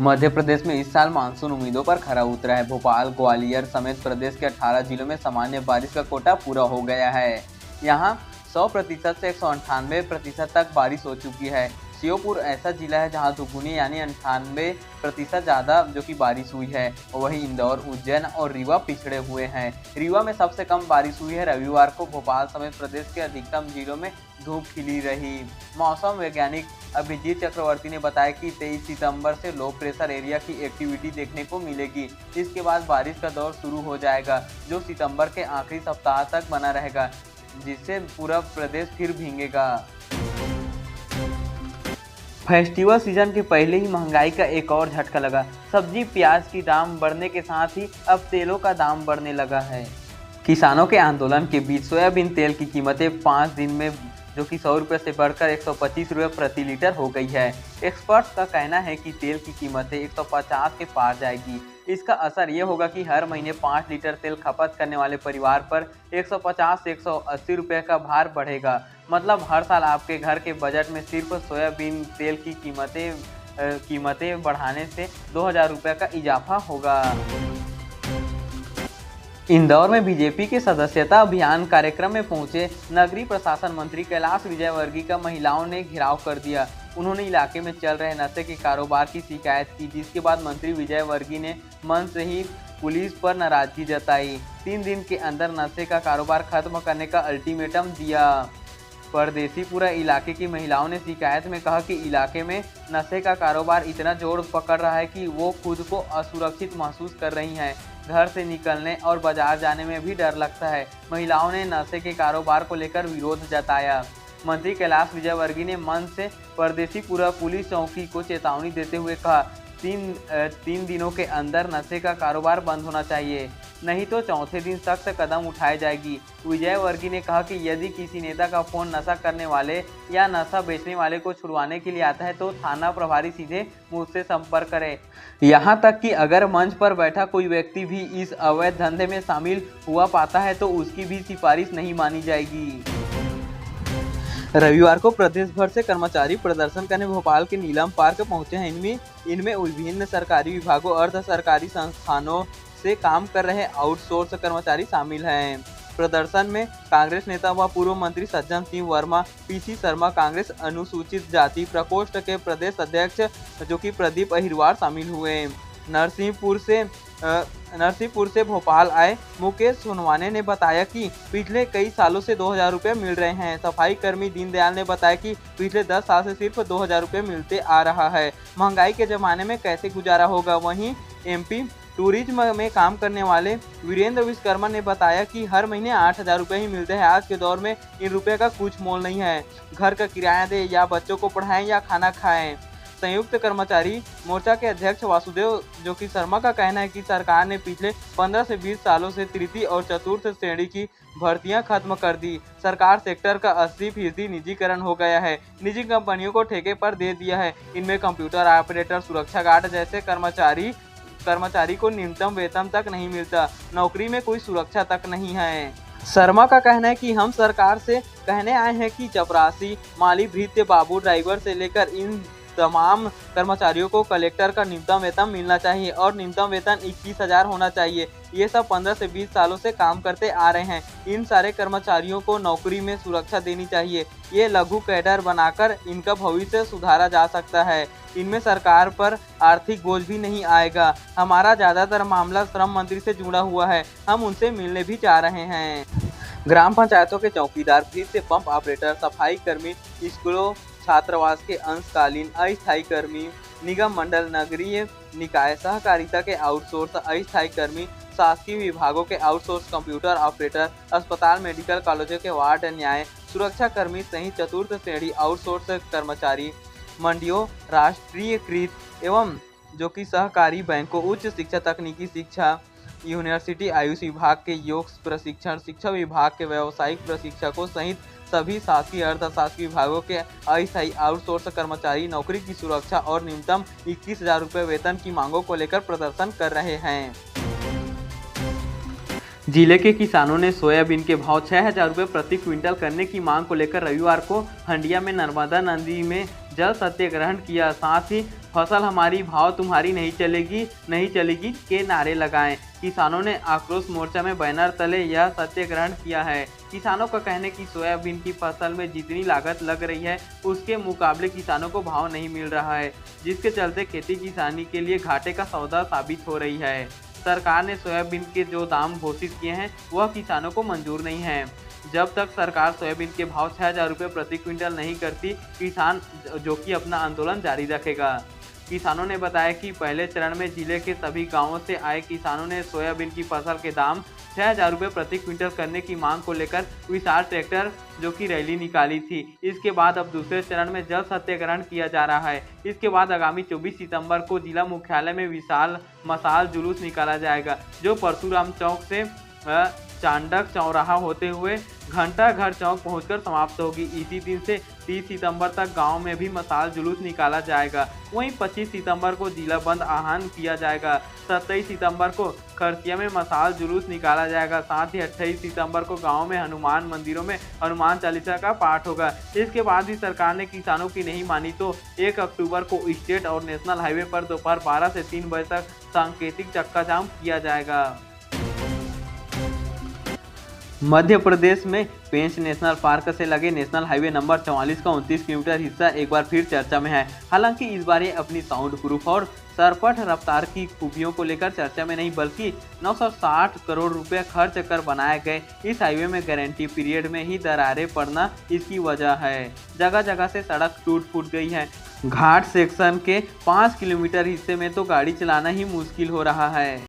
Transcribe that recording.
मध्य प्रदेश में इस साल मानसून उम्मीदों पर खरा उतरा है। भोपाल, ग्वालियर समेत प्रदेश के 18 जिलों में सामान्य बारिश का कोटा पूरा हो गया है। यहाँ 100% से 198% तक बारिश हो चुकी है। श्योपुर ऐसा जिला है जहाँ दुगुनी यानी 98% ज़्यादा जो कि बारिश हुई है। वहीं इंदौर, उज्जैन और रीवा पिछड़े हुए हैं। रीवा में सबसे कम बारिश हुई है। रविवार को भोपाल समेत प्रदेश के अधिकतम जिलों में धूप खिली रही। मौसम वैज्ञानिक अभिजीत चक्रवर्ती ने बताया कि 23 सितंबर से लो प्रेशर एरिया की एक्टिविटी देखने को मिलेगी। इसके बाद बारिश का दौर शुरू हो जाएगा, जो सितंबर के आखिरी सप्ताह तक बना रहेगा, जिससे पूरा प्रदेश फिर भीगेगा। फेस्टिवल सीजन के पहले ही महंगाई का एक और झटका लगा। सब्जी प्याज की दाम बढ़ने के साथ ही अब तेलों का दाम बढ़ने लगा है। किसानों के आंदोलन के बीच सोयाबीन तेल की कीमतें 5 दिन में जो कि 100 रुपये से बढ़कर 125 रुपये प्रति लीटर हो गई है। एक्सपर्ट्स का कहना है कि तेल की कीमतें 150 के पार जाएगी। इसका असर ये होगा कि हर महीने 5 लीटर तेल खपत करने वाले परिवार पर 150 से 180 रुपये का भार बढ़ेगा। मतलब हर साल आपके घर के बजट में सिर्फ सोयाबीन तेल की कीमतें बढ़ाने से 2000 रुपये का इजाफा होगा। इंदौर में बीजेपी के सदस्यता अभियान कार्यक्रम में पहुंचे नगरीय प्रशासन मंत्री कैलाश विजयवर्गीय का महिलाओं ने घेराव कर दिया। उन्होंने इलाके में चल रहे नशे के कारोबार की शिकायत की, जिसके बाद मंत्री विजयवर्गीय ने मन से ही पुलिस पर नाराजगी जताई। 3 दिन के अंदर नशे का कारोबार खत्म करने का अल्टीमेटम दिया। परदेसीपुरा इलाके की महिलाओं ने शिकायत में कहा कि इलाके में नशे का कारोबार इतना जोर पकड़ रहा है कि वो खुद को असुरक्षित महसूस कर रही हैं। घर से निकलने और बाजार जाने में भी डर लगता है। महिलाओं ने नशे के कारोबार को लेकर विरोध जताया। मंत्री कैलाश विजयवर्गीय ने मन से परदेसीपुरा पुलिस चौकी को चेतावनी देते हुए कहा, 3 दिनों के अंदर नशे का कारोबार बंद होना चाहिए, नहीं तो चौथे दिन सख्त कदम उठाई जाएगी। विजयवर्गीय ने कहा कि यदि किसी नेता का फोन नशा करने वाले या नशा बेचने वाले को छुड़वाने के लिए आता है तो थाना प्रभारी सीधे मुझसे संपर्क करे। यहाँ तक कि अगर मंच पर बैठा कोई व्यक्ति भी इस अवैध धंधे में शामिल हुआ पाता है तो उसकी भी सिफारिश नहीं मानी जाएगी। रविवार को प्रदेश भर से कर्मचारी प्रदर्शन करने भोपाल के नीलम पार्क पहुंचे हैं। इनमें विभिन्न सरकारी विभागों, अर्ध सरकारी संस्थानों से काम कर रहे आउटसोर्स कर्मचारी शामिल हैं। प्रदर्शन में कांग्रेस नेता व पूर्व मंत्री सज्जन सिंह वर्मा, पीसी शर्मा, कांग्रेस अनुसूचित जाति प्रकोष्ठ के प्रदेश अध्यक्ष जो कि प्रदीप अहिरवार शामिल हुए। नरसिंहपुर से भोपाल आए मुकेश सोनवाने ने बताया कि पिछले कई सालों से 2000 रुपये मिल रहे हैं। सफाई कर्मी दीनदयाल ने बताया कि पिछले 10 साल से सिर्फ 2000 रुपये मिलते आ रहा है। महंगाई के जमाने में कैसे गुजारा होगा। वहीं एमपी टूरिज्म में काम करने वाले वीरेंद्र विश्वकर्मा ने बताया कि हर महीने 8000 रुपये ही मिलते हैं। आज के दौर में इन रुपये का कुछ मोल नहीं है। घर का किराया दे या बच्चों को पढ़ाएं या खाना खाएं। संयुक्त कर्मचारी मोर्चा के अध्यक्ष वासुदेव जो कि शर्मा का कहना है कि सरकार ने पिछले 15 से 20 सालों से तृतीय और चतुर्थ श्रेणी की भर्तियां खत्म कर दी। सरकार सेक्टर का 80% निजीकरण हो गया है। निजी कंपनियों को ठेके पर दे दिया है। इनमें कंप्यूटर ऑपरेटर, सुरक्षा गार्ड जैसे कर्मचारी को न्यूनतम वेतन तक नहीं मिलता। नौकरी में कोई सुरक्षा तक नहीं है। शर्मा का कहना है कि हम सरकार से कहने आए हैं कि चपरासी, माली, भृत्य, बाबू, ड्राइवर से लेकर इन तमाम कर्मचारियों को कलेक्टर का न्यूनतम वेतन मिलना चाहिए और न्यूनतम वेतन 21,000 होना चाहिए। ये सब 15 से 20 सालों से काम करते आ रहे हैं। इन सारे कर्मचारियों को नौकरी में सुरक्षा देनी चाहिए। ये लघु कैडर बनाकर इनका भविष्य सुधारा जा सकता है। इनमें सरकार पर आर्थिक बोझ भी नहीं आएगा। हमारा ज़्यादातर मामला श्रम मंत्री से जुड़ा हुआ है। हम उनसे मिलने भी जा रहे हैं। ग्राम पंचायतों के चौकीदार, फिर से पंप ऑपरेटर, सफाई कर्मी, स्कूलों, छात्रावास के अंशकालीन अस्थायी कर्मी, निगम मंडल, नगरीय निकाय, सहकारिता के आउटसोर्स अस्थायी कर्मी, शासकीय विभागों के आउटसोर्स कंप्यूटर ऑपरेटर, अस्पताल, मेडिकल कॉलेजों के वार्ड न्याय सुरक्षा कर्मी सहित चतुर्थ श्रेणी आउटसोर्स कर्मचारी, मंडियों, राष्ट्रीयकृत एवं जो कि सहकारी बैंकों, उच्च शिक्षा, तकनीकी शिक्षा, यूनिवर्सिटी, आयुष विभाग के योग प्रशिक्षण, शिक्षा विभाग के व्यावसायिक प्रशिक्षकों सहित सभी शासकीय अर्ध शासकीय विभागों के अस्थायी आउटसोर्स कर्मचारी नौकरी की सुरक्षा और न्यूनतम 21,000 रुपये वेतन की मांगों को लेकर प्रदर्शन कर रहे हैं। जिले के किसानों ने सोयाबीन के भाव 6,000 रुपये प्रति क्विंटल करने की मांग को लेकर रविवार को हंडिया में नर्मदा नदी में जल सत्याग्रहण किया। साथ ही फसल हमारी भाव तुम्हारी नहीं चलेगी के नारे लगाए। किसानों ने आक्रोश मोर्चा में बैनर तले यह सत्याग्रहण किया है। किसानों का कहना है कि सोयाबीन की फसल में जितनी लागत लग रही है उसके मुकाबले किसानों को भाव नहीं मिल रहा है, जिसके चलते खेती किसानी के लिए घाटे का सौदा साबित हो रही है। सरकार ने सोयाबीन के जो दाम घोषित किए हैं वह किसानों को मंजूर नहीं है। जब तक सरकार सोयाबीन के भाव 6000 रुपये प्रति क्विंटल नहीं करती, किसान जो कि अपना आंदोलन जारी रखेगा। किसानों ने बताया कि पहले चरण में जिले के सभी गांवों से आए किसानों ने सोयाबीन की फसल के दाम 6000 रुपये प्रति क्विंटल करने की मांग को लेकर विशाल ट्रैक्टर जो कि रैली निकाली थी। इसके बाद अब दूसरे चरण में जल सत्याग्रहण किया जा रहा है। इसके बाद आगामी 24 सितंबर को जिला मुख्यालय में विशाल मशाल जुलूस निकाला जाएगा, जो परशुराम चौक से चांडक चौराहा होते हुए घंटा घर चौक पहुंचकर समाप्त होगी। इसी दिन से 30 सितंबर तक गांव में भी मशाल जुलूस निकाला जाएगा। वहीं 25 सितंबर को जिला बंद आह्वान किया जाएगा। 27 सितंबर को खरसिया में मशाल जुलूस निकाला जाएगा। साथ ही 28 सितंबर को गांव में हनुमान मंदिरों में हनुमान चालीसा का पाठ होगा। इसके बाद भी सरकार ने किसानों की नहीं मानी तो 1 अक्टूबर को स्टेट और नेशनल हाईवे पर दोपहर 12 से 3 बजे तक सांकेतिक चक्का जाम किया जाएगा। मध्य प्रदेश में पेंच नेशनल पार्क से लगे नेशनल हाईवे नंबर 44 का 29 किलोमीटर हिस्सा एक बार फिर चर्चा में है। हालांकि इस बार ये अपनी साउंड प्रूफ और सरपट रफ्तार की खूबियों को लेकर चर्चा में नहीं, बल्कि 960 करोड़ रुपए खर्च कर बनाए गए इस हाईवे में गारंटी पीरियड में ही दरारें पड़ना इसकी वजह है। जगह जगह से सड़क टूट फूट गई है। घाट सेक्शन के 5 किलोमीटर हिस्से में तो गाड़ी चलाना ही मुश्किल हो रहा है।